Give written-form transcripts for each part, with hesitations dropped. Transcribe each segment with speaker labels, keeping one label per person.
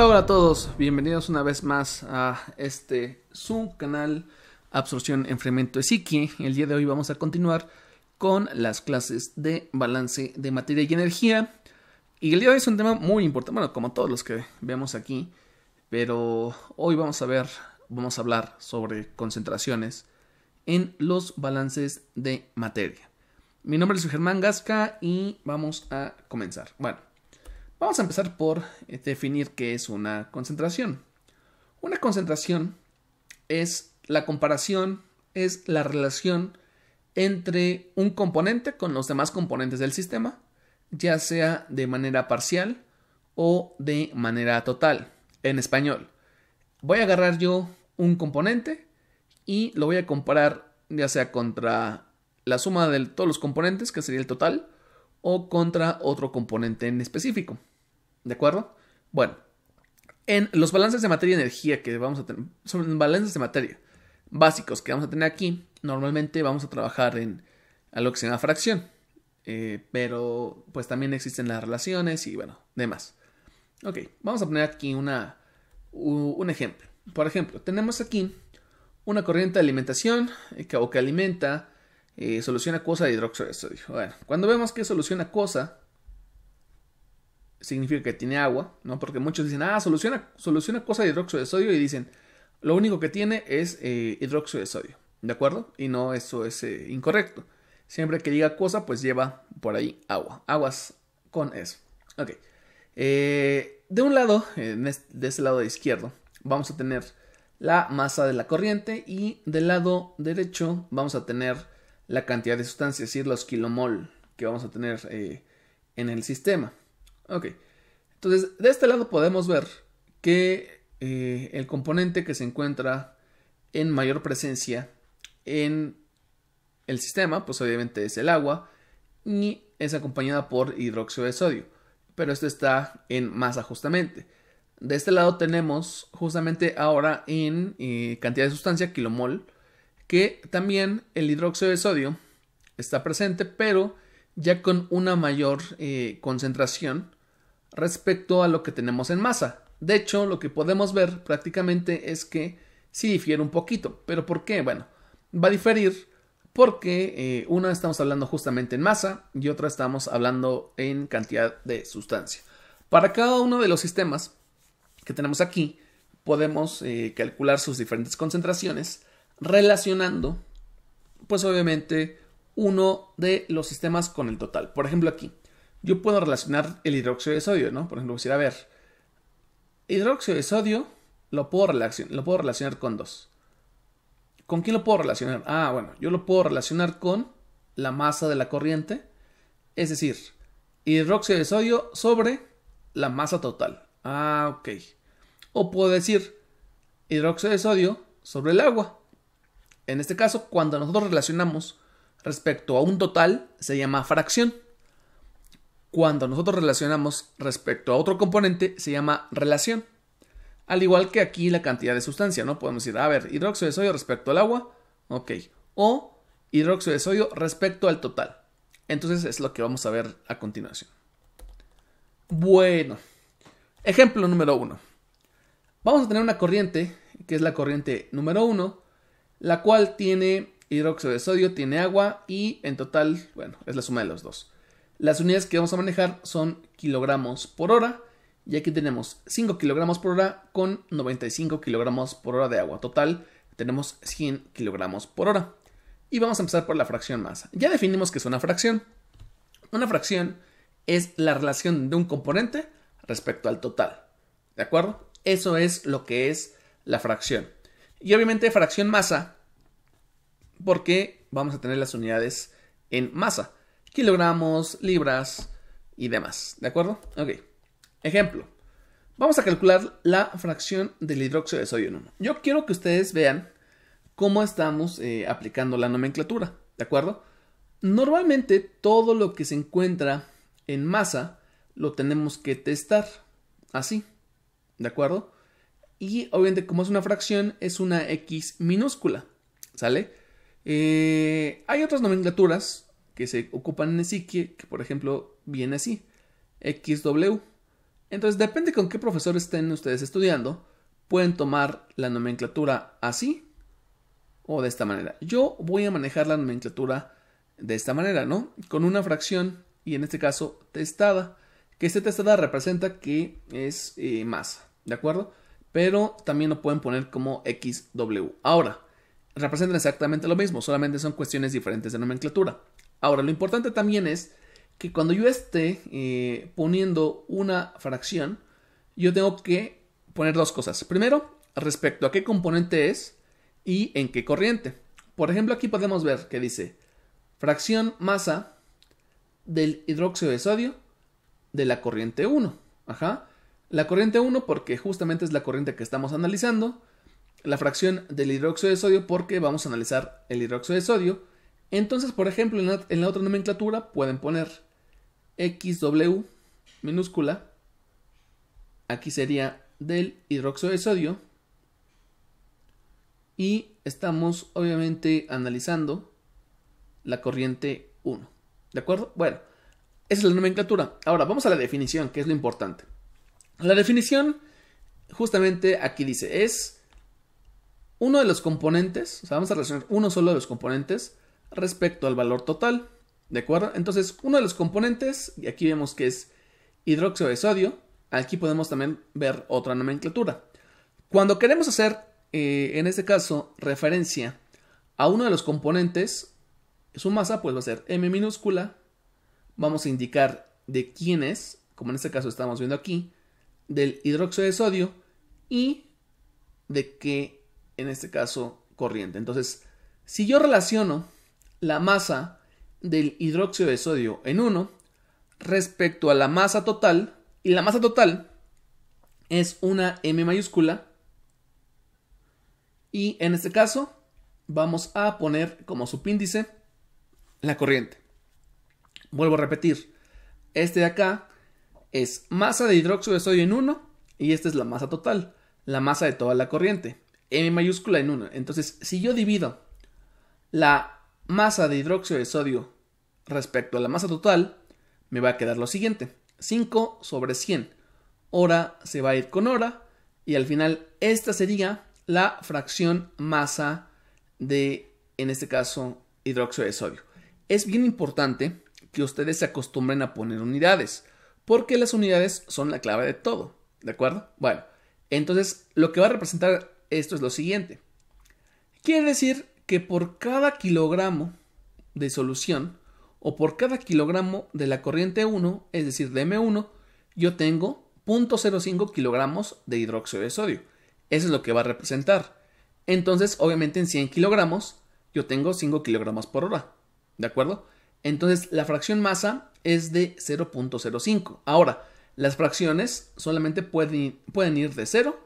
Speaker 1: Hola, hola a todos, bienvenidos una vez más a su canal Absorción Enfriamiento de Psique. El día de hoy vamos a continuar con las clases de balance de materia y energía. Y el día de hoy es un tema muy importante, bueno, como todos los que vemos aquí, pero hoy vamos a hablar sobre concentraciones en los balances de materia. Mi nombre es Germán Gasca y vamos a comenzar. Bueno, vamos a empezar por definir qué es una concentración. Una concentración es la comparación, es la relación entre un componente con los demás componentes del sistema, ya sea de manera parcial o de manera total. En español, voy a agarrar yo un componente y lo voy a comparar ya sea contra la suma de todos los componentes, que sería el total, o contra otro componente en específico. ¿De acuerdo? Bueno, en los balances de materia y energía que vamos a tener, son balances de materia básicos que vamos a tener aquí, normalmente vamos a trabajar en algo que se llama fracción. Pero pues también existen las relaciones y bueno, demás. Ok, vamos a poner aquí un ejemplo. Por ejemplo, tenemos aquí una corriente de alimentación que alimenta solución acuosa de hidróxido de sodio. Bueno, cuando vemos que solución acuosa significa que tiene agua, ¿no? Porque muchos dicen, solución acuosa de hidróxido de sodio y dicen, lo único que tiene es hidróxido de sodio, ¿de acuerdo? Y no, eso es incorrecto. Siempre que diga acuosa, pues lleva por ahí agua. Aguas con eso. Ok. De un lado, de ese lado izquierdo, vamos a tener la masa de la corriente y del lado derecho vamos a tener la cantidad de sustancia, es decir, los kilomol que vamos a tener en el sistema. Ok, entonces de este lado podemos ver que el componente que se encuentra en mayor presencia en el sistema, pues obviamente es el agua y es acompañada por hidróxido de sodio, pero esto está en masa justamente. De este lado tenemos justamente ahora en cantidad de sustancia, kilomol, que también el hidróxido de sodio está presente, pero ya con una mayor concentración respecto a lo que tenemos en masa. De hecho, lo que podemos ver prácticamente es que sí difiere un poquito. ¿Pero por qué? Bueno, va a diferir porque una estamos hablando justamente en masa y otra estamos hablando en cantidad de sustancia. Para cada uno de los sistemas que tenemos aquí, podemos calcular sus diferentes concentraciones relacionando, pues obviamente, uno de los sistemas con el total. Por ejemplo, aquí, yo puedo relacionar el hidróxido de sodio, ¿no? Por ejemplo, quisiera ver, hidróxido de sodio lo puedo relacionar con dos. ¿Con quién lo puedo relacionar? Ah, bueno, yo lo puedo relacionar con la masa de la corriente, es decir, hidróxido de sodio sobre la masa total. Ah, ok. O puedo decir hidróxido de sodio sobre el agua. En este caso, cuando nosotros relacionamos respecto a un total, se llama fracción. Cuando nosotros relacionamos respecto a otro componente, se llama relación. Al igual que aquí la cantidad de sustancia, ¿no? Podemos decir, a ver, hidróxido de sodio respecto al agua, ok. O hidróxido de sodio respecto al total. Entonces es lo que vamos a ver a continuación. Bueno, ejemplo número 1. Vamos a tener una corriente, que es la corriente número 1, la cual tiene hidróxido de sodio, tiene agua y en total, bueno, es la suma de los dos. Las unidades que vamos a manejar son kilogramos por hora y aquí tenemos 5 kilogramos por hora con 95 kilogramos por hora de agua. Total, tenemos 100 kilogramos por hora. Y vamos a empezar por la fracción masa. Ya definimos qué es una fracción. Una fracción es la relación de un componente respecto al total. ¿De acuerdo? Eso es lo que es la fracción. Y obviamente fracción masa, porque vamos a tener las unidades en masa. Kilogramos, libras y demás. ¿De acuerdo? Ok. Ejemplo. Vamos a calcular la fracción del hidróxido de sodio en 1. Yo quiero que ustedes vean cómo estamos aplicando la nomenclatura. ¿De acuerdo? Normalmente todo lo que se encuentra en masa lo tenemos que testar. Así. ¿De acuerdo? Y obviamente como es una fracción es una X minúscula. ¿Sale? Hay otras nomenclaturas que se ocupan en Psique que por ejemplo viene así. XW. Entonces depende con qué profesor estén ustedes estudiando, pueden tomar la nomenclatura así o de esta manera. Yo voy a manejar la nomenclatura de esta manera, ¿no? Con una fracción y en este caso testada, que esta testada representa que es masa, ¿de acuerdo? Pero también lo pueden poner como XW. Ahora, representan exactamente lo mismo, solamente son cuestiones diferentes de nomenclatura. Ahora, lo importante también es que cuando yo esté poniendo una fracción, yo tengo que poner dos cosas. Primero, respecto a qué componente es y en qué corriente. Por ejemplo, aquí podemos ver que dice fracción masa del hidróxido de sodio de la corriente 1. Ajá. La corriente 1 porque justamente es la corriente que estamos analizando. La fracción del hidróxido de sodio porque vamos a analizar el hidróxido de sodio. Entonces, por ejemplo, en la otra nomenclatura pueden poner XW minúscula. Aquí sería del hidróxido de sodio. Y estamos obviamente analizando la corriente 1. ¿De acuerdo? Bueno, esa es la nomenclatura. Ahora vamos a la definición, que es lo importante. La definición, justamente aquí dice, es uno de los componentes, o sea, vamos a relacionar uno solo de los componentes respecto al valor total. ¿De acuerdo? Entonces, uno de los componentes, y aquí vemos que es hidróxido de sodio, aquí podemos también ver otra nomenclatura. Cuando queremos hacer, en este caso, referencia a uno de los componentes, su masa pues va a ser M minúscula. Vamos a indicar de quién es, como en este caso estamos viendo aquí, del hidróxido de sodio y de qué, en este caso, corriente. Entonces, si yo relaciono la masa del hidróxido de sodio en 1 respecto a la masa total, y la masa total es una M mayúscula, y en este caso vamos a poner como subíndice la corriente. Vuelvo a repetir, este de acá es masa de hidróxido de sodio en 1 y esta es la masa total, la masa de toda la corriente, M mayúscula en 1. Entonces, si yo divido la masa de hidróxido de sodio respecto a la masa total, me va a quedar lo siguiente, 5 sobre 100. Hora se va a ir con hora y al final esta sería la fracción masa de, en este caso, hidróxido de sodio. Es bien importante que ustedes se acostumbren a poner unidades, porque las unidades son la clave de todo, ¿de acuerdo? Bueno, entonces lo que va a representar esto es lo siguiente. Quiere decir que por cada kilogramo de solución o por cada kilogramo de la corriente 1, es decir, de M1, yo tengo 0.05 kilogramos de hidróxido de sodio. Eso es lo que va a representar. Entonces, obviamente en 100 kilogramos, yo tengo 5 kilogramos por hora. ¿De acuerdo? Entonces, la fracción masa es de 0.05. Ahora, las fracciones solamente pueden ir de 0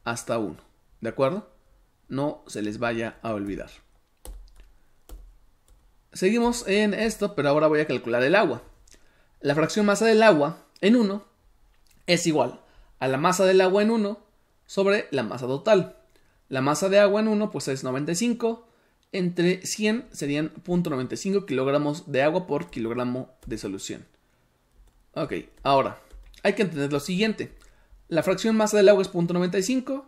Speaker 1: hasta 1. ¿De acuerdo? No se les vaya a olvidar. Seguimos en esto, pero ahora voy a calcular el agua. La fracción masa del agua en 1 es igual a la masa del agua en 1 sobre la masa total. La masa de agua en 1 pues es 95. Entre 100 serían 0.95 kilogramos de agua por kilogramo de solución. Ok, ahora hay que entender lo siguiente. La fracción masa del agua es 0.95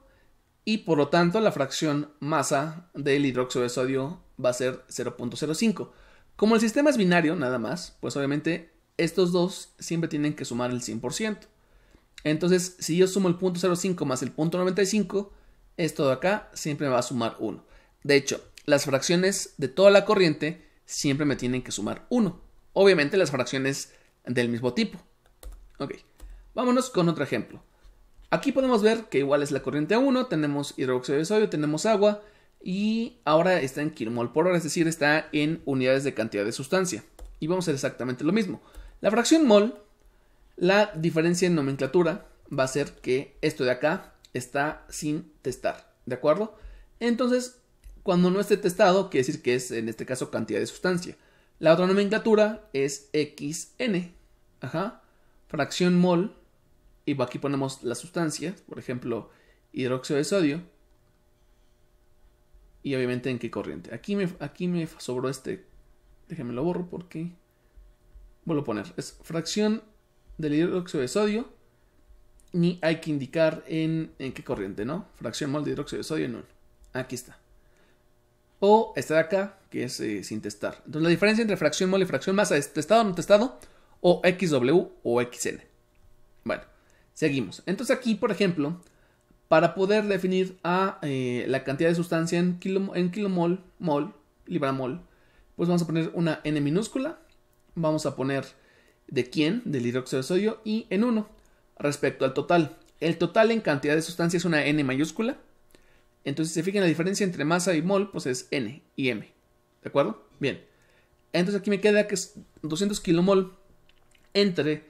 Speaker 1: y por lo tanto la fracción masa del hidróxido de sodio va a ser 0.05. Como el sistema es binario nada más, pues obviamente estos dos siempre tienen que sumar el 100%. Entonces, si yo sumo el 0.05 más el 0.95, esto de acá siempre me va a sumar 1. De hecho, las fracciones de toda la corriente siempre me tienen que sumar 1. Obviamente las fracciones del mismo tipo. Ok, vámonos con otro ejemplo. Aquí podemos ver que igual es la corriente 1, tenemos hidróxido de sodio, tenemos agua y ahora está en kilomol por hora, es decir, está en unidades de cantidad de sustancia. Y vamos a hacer exactamente lo mismo. La fracción mol, la diferencia en nomenclatura va a ser que esto de acá está sin testar, ¿de acuerdo? Entonces, cuando no esté testado, quiere decir que es, en este caso, cantidad de sustancia. La otra nomenclatura es XN, fracción mol, y aquí ponemos la sustancia, por ejemplo, hidróxido de sodio, y obviamente en qué corriente. Aquí me sobró déjenme lo borro porque vuelvo a poner, es fracción del hidróxido de sodio, ni hay que indicar en qué corriente, ¿no? Fracción mol de hidróxido de sodio en 1. Aquí está. O esta de acá, que es sin testar. Entonces la diferencia entre fracción mol y fracción masa es testado o no testado, o XW o XN. Bueno, seguimos. Entonces aquí, por ejemplo, para poder definir la cantidad de sustancia en kilomol, mol, libra-mol, pues vamos a poner una N minúscula. Vamos a poner de quién, del hidróxido de sodio, y en 1 respecto al total. El total en cantidad de sustancia es una N mayúscula. Entonces, si se fijan, la diferencia entre masa y mol, pues es N y M. ¿De acuerdo? Bien. Entonces aquí me queda que es 200 kilomol entre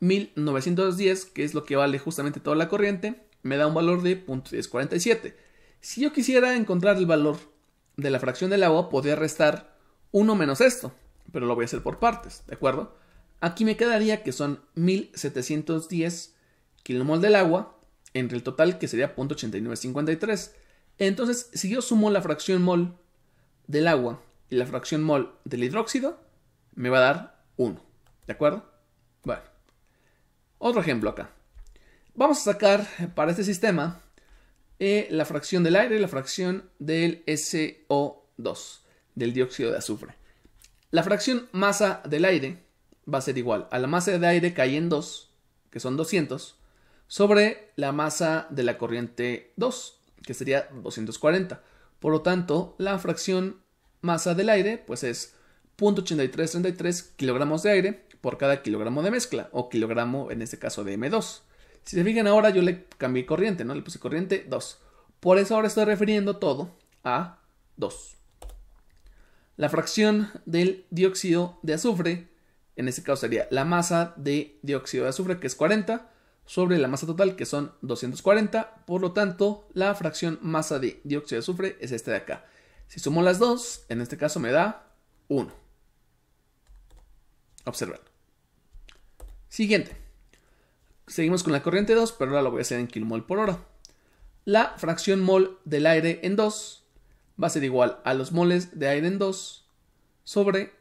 Speaker 1: 1910, que es lo que vale justamente toda la corriente, me da un valor de 0.1047. Si yo quisiera encontrar el valor de la fracción del agua, podría restar 1 menos esto, pero lo voy a hacer por partes, ¿de acuerdo? Aquí me quedaría que son 1710 kilomol del agua entre el total, que sería 0.8953. Entonces, si yo sumo la fracción mol del agua y la fracción mol del hidróxido, me va a dar 1, ¿de acuerdo? Bueno, otro ejemplo acá. Vamos a sacar para este sistema la fracción del aire y la fracción del SO2, del dióxido de azufre. La fracción masa del aire va a ser igual a la masa de aire que hay en 2, que son 200, sobre la masa de la corriente 2, que sería 240. Por lo tanto, la fracción masa del aire pues es 0.8333 kilogramos de aire por cada kilogramo de mezcla, o kilogramo en este caso de M2. Si se fijan ahora yo le cambié corriente, ¿no? Le puse corriente 2. Por eso ahora estoy refiriendo todo a 2. La fracción del dióxido de azufre, en este caso sería la masa de dióxido de azufre, que es 40, sobre la masa total, que son 240. Por lo tanto, la fracción masa de dióxido de azufre es esta de acá. Si sumo las dos, en este caso me da 1. Observen. Siguiente. Seguimos con la corriente 2, pero ahora lo voy a hacer en kilomol por hora. La fracción mol del aire en 2 va a ser igual a los moles de aire en 2 sobre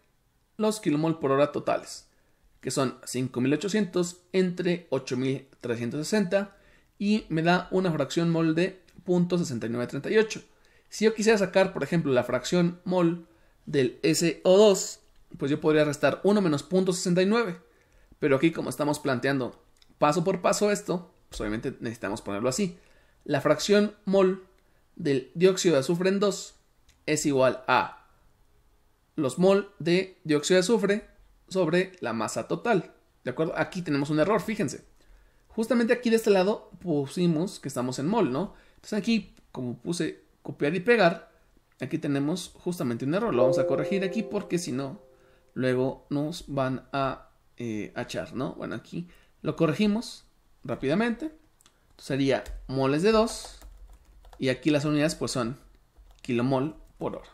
Speaker 1: los kilomol por hora totales, que son 5800 entre 8360, y me da una fracción mol de 0.6938. Si yo quisiera sacar, por ejemplo, la fracción mol del SO2, pues yo podría restar 1 menos 0.69. Pero aquí, como estamos planteando paso por paso esto, pues obviamente necesitamos ponerlo así. La fracción mol del dióxido de azufre en 2 es igual a los mol de dióxido de azufre sobre la masa total. ¿De acuerdo? Aquí tenemos un error, fíjense. Justamente aquí de este lado pusimos que estamos en mol, ¿no? Entonces aquí, como puse copiar y pegar, aquí tenemos justamente un error. Lo vamos a corregir aquí porque si no, luego nos van a echar, ¿no? Bueno, aquí lo corregimos rápidamente. Sería moles de 2 y aquí las unidades pues son kilomol por hora.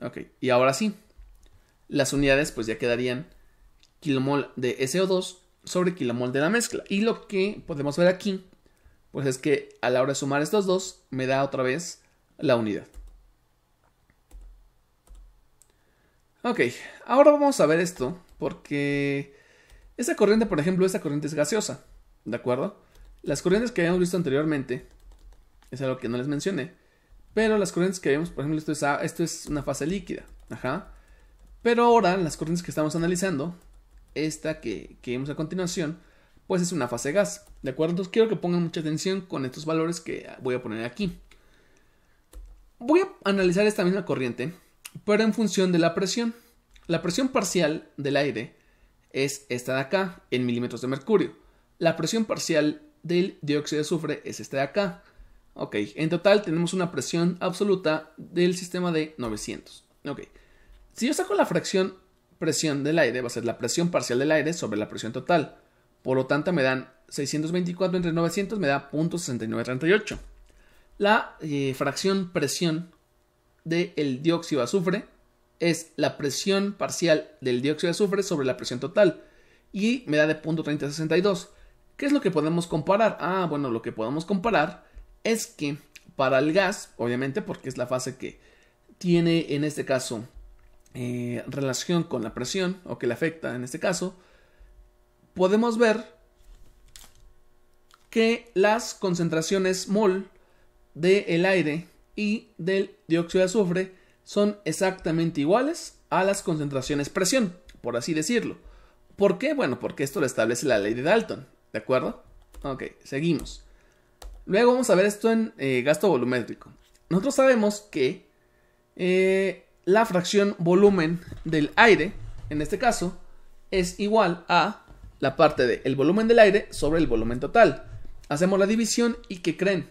Speaker 1: Ok, y ahora sí, las unidades pues ya quedarían kilomol de SO2 sobre kilomol de la mezcla. Y lo que podemos ver aquí pues es que a la hora de sumar estos dos me da otra vez la unidad. Ok, ahora vamos a ver esto porque esta corriente, por ejemplo, esta corriente es gaseosa, ¿de acuerdo? Las corrientes que habíamos visto anteriormente, es algo que no les mencioné, pero las corrientes que habíamos, por ejemplo, esto es una fase líquida, ajá. Pero ahora, las corrientes que estamos analizando, esta que vimos a continuación, pues es una fase gas, ¿de acuerdo? Entonces quiero que pongan mucha atención con estos valores que voy a poner aquí. Voy a analizar esta misma corriente, pero en función de la presión. La presión parcial del aire es esta de acá, en milímetros de mercurio. La presión parcial del dióxido de azufre es esta de acá. Ok, en total tenemos una presión absoluta del sistema de 900. Ok, si yo saco la fracción presión del aire, va a ser la presión parcial del aire sobre la presión total. Por lo tanto, me dan 624 entre 900, me da 0.6938. La fracción presión del dióxido de azufre es la presión parcial del dióxido de azufre sobre la presión total y me da de 0.3062. ¿Qué es lo que podemos comparar? Bueno, lo que podemos comparar es que para el gas, obviamente porque es la fase que tiene en este caso relación con la presión o que le afecta en este caso, podemos ver que las concentraciones mol del aire y del dióxido de azufre son exactamente iguales a las concentraciones presión, por así decirlo. ¿Por qué? Bueno, porque esto lo establece la ley de Dalton, ¿de acuerdo? Ok, seguimos. Luego vamos a ver esto en gasto volumétrico. Nosotros sabemos que la fracción volumen del aire, en este caso, es igual a la parte del volumen del aire sobre el volumen total. Hacemos la división y ¿qué creen?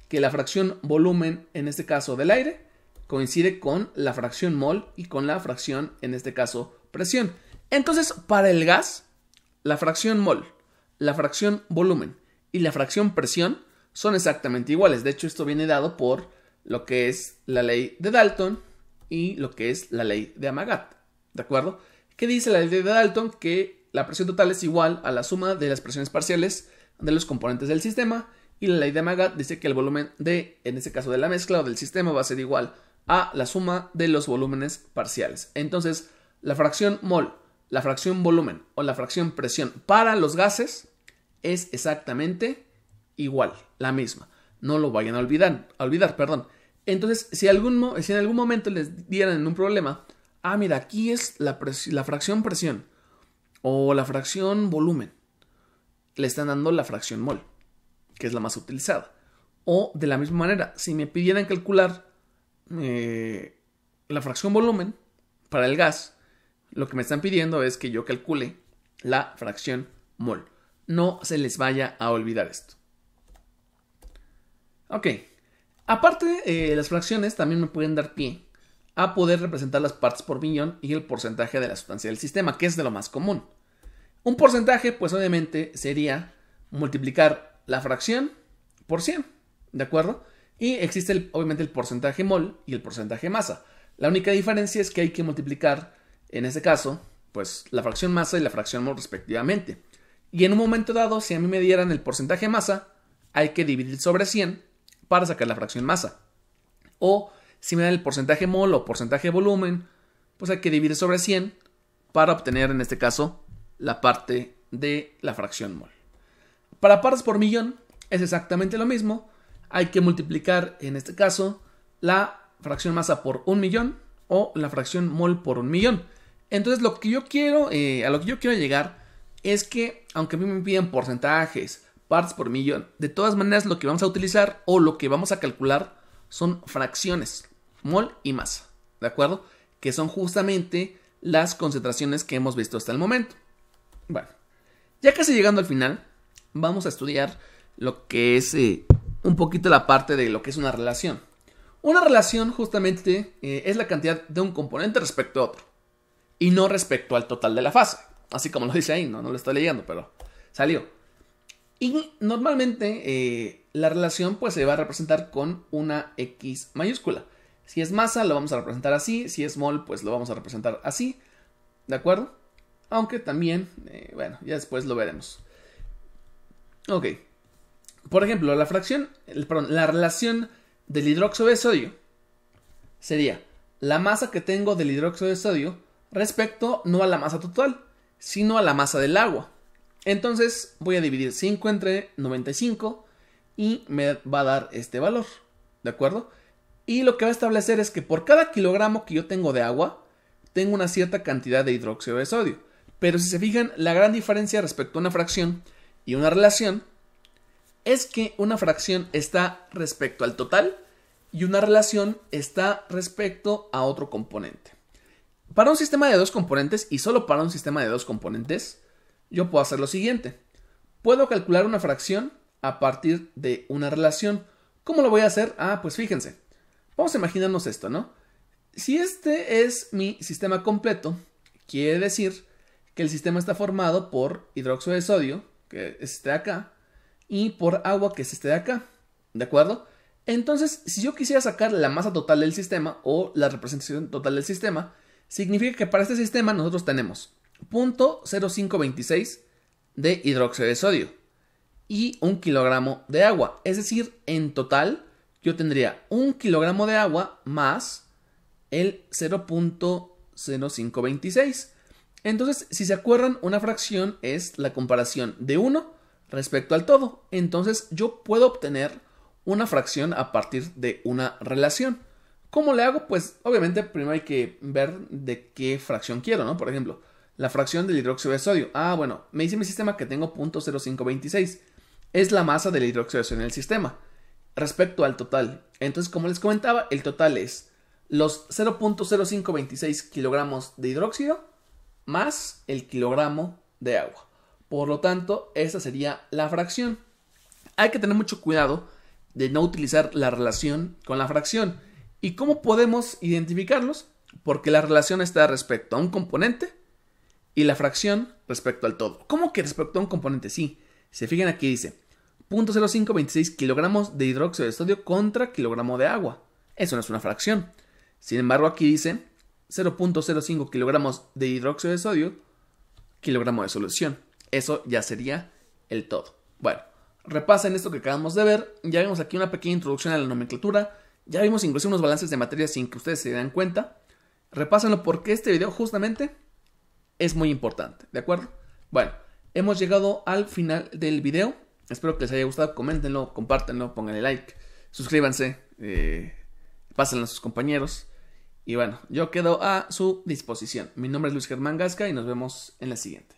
Speaker 1: Que la fracción volumen, en este caso del aire, coincide con la fracción mol y con la fracción, en este caso, presión. Entonces, para el gas, la fracción mol, la fracción volumen y la fracción presión son exactamente iguales. De hecho, esto viene dado por lo que es la ley de Dalton y lo que es la ley de Amagat. ¿De acuerdo? ¿Qué dice la ley de Dalton? Que la presión total es igual a la suma de las presiones parciales de los componentes del sistema. Y la ley de Amagat dice que el volumen en este caso de la mezcla o del sistema va a ser igual a la suma de los volúmenes parciales. Entonces, la fracción mol, la fracción volumen o la fracción presión para los gases es exactamente igual, la misma. No lo vayan a olvidar, perdón. Entonces, si en algún momento les dieran en un problema, mira, aquí es la fracción presión o la fracción volumen, le están dando la fracción mol, que es la más utilizada. O de la misma manera, si me pidieran calcular la fracción volumen para el gas, lo que me están pidiendo es que yo calcule la fracción mol. No se les vaya a olvidar esto. Ok. Aparte, las fracciones también me pueden dar pie a poder representar las partes por millón y el porcentaje de la sustancia del sistema, que es de lo más común. Un porcentaje, pues obviamente, sería multiplicar la fracción por 100, ¿de acuerdo? Y existe obviamente el porcentaje mol y el porcentaje masa. La única diferencia es que hay que multiplicar, en este caso, pues la fracción masa y la fracción mol respectivamente. Y en un momento dado, si a mí me dieran el porcentaje masa, hay que dividir sobre 100 para sacar la fracción masa. O si me dan el porcentaje mol o porcentaje volumen, pues hay que dividir sobre 100 para obtener, en este caso, la parte de la fracción mol. Para partes por millón es exactamente lo mismo. Hay que multiplicar, en este caso, la fracción masa por 1.000.000 o la fracción mol por 1.000.000. Entonces, a lo que yo quiero llegar es que, aunque a mí me piden porcentajes, partes por millón, de todas maneras lo que vamos a utilizar o lo que vamos a calcular son fracciones, mol y masa, ¿de acuerdo? Que son justamente las concentraciones que hemos visto hasta el momento. Bueno, ya casi llegando al final, vamos a estudiar lo que es un poquito la parte de lo que es una relación. Una relación justamente es la cantidad de un componente respecto a otro y no respecto al total de la fase. Así como lo dice ahí, no lo estoy leyendo, pero salió. Y normalmente la relación pues se va a representar con una X mayúscula. Si es masa lo vamos a representar así, si es mol pues lo vamos a representar así, ¿de acuerdo? Aunque también, bueno, ya después lo veremos. Ok. Por ejemplo, la relación del hidróxido de sodio sería la masa que tengo del hidróxido de sodio respecto no a la masa total, sino a la masa del agua. Entonces voy a dividir 5 entre 95 y me va a dar este valor, ¿de acuerdo? Y lo que va a establecer es que por cada kilogramo que yo tengo de agua, tengo una cierta cantidad de hidróxido de sodio. Pero si se fijan, la gran diferencia respecto a una fracción y una relación es que una fracción está respecto al total y una relación está respecto a otro componente. Para un sistema de dos componentes y solo para un sistema de dos componentes, yo puedo hacer lo siguiente. Puedo calcular una fracción a partir de una relación. ¿Cómo lo voy a hacer? Pues fíjense. Vamos a imaginarnos esto, ¿no? Si este es mi sistema completo, quiere decir que el sistema está formado por hidróxido de sodio, que es este de acá, y por agua, que es este de acá, ¿de acuerdo? Entonces, si yo quisiera sacar la masa total del sistema o la representación total del sistema, significa que para este sistema nosotros tenemos 0.0526 de hidróxido de sodio y 1 kilogramo de agua. Es decir, en total yo tendría 1 kilogramo de agua más el 0.0526. Entonces, si se acuerdan, una fracción es la comparación de 1 respecto al todo. Entonces, yo puedo obtener una fracción a partir de una relación. ¿Cómo le hago? Pues, obviamente, primero hay que ver de qué fracción quiero, ¿no? Por ejemplo, la fracción del hidróxido de sodio. Bueno, me dice mi sistema que tengo 0.0526. Es la masa del hidróxido de sodio en el sistema respecto al total. Entonces, como les comentaba, el total es los 0.0526 kilogramos de hidróxido más el kilogramo de agua. Por lo tanto, esa sería la fracción. Hay que tener mucho cuidado de no utilizar la relación con la fracción. ¿Y cómo podemos identificarlos? Porque la relación está respecto a un componente y la fracción respecto al todo. ¿Cómo que respecto a un componente? Sí, se fijan aquí dice 0.0526 kilogramos de hidróxido de sodio contra kilogramo de agua. Eso no es una fracción. Sin embargo, aquí dice 0.05 kilogramos de hidróxido de sodio, kilogramo de solución. Eso ya sería el todo. Bueno, repasen esto que acabamos de ver. Ya vimos aquí una pequeña introducción a la nomenclatura. Ya vimos incluso unos balances de materia sin que ustedes se den cuenta. Repásenlo porque este video justamente es muy importante, ¿de acuerdo? Bueno, hemos llegado al final del video. Espero que les haya gustado. Coméntenlo, compártanlo, pónganle like, suscríbanse, pásenlo a sus compañeros. Y bueno, yo quedo a su disposición. Mi nombre es Luis Germán Gasca y nos vemos en la siguiente.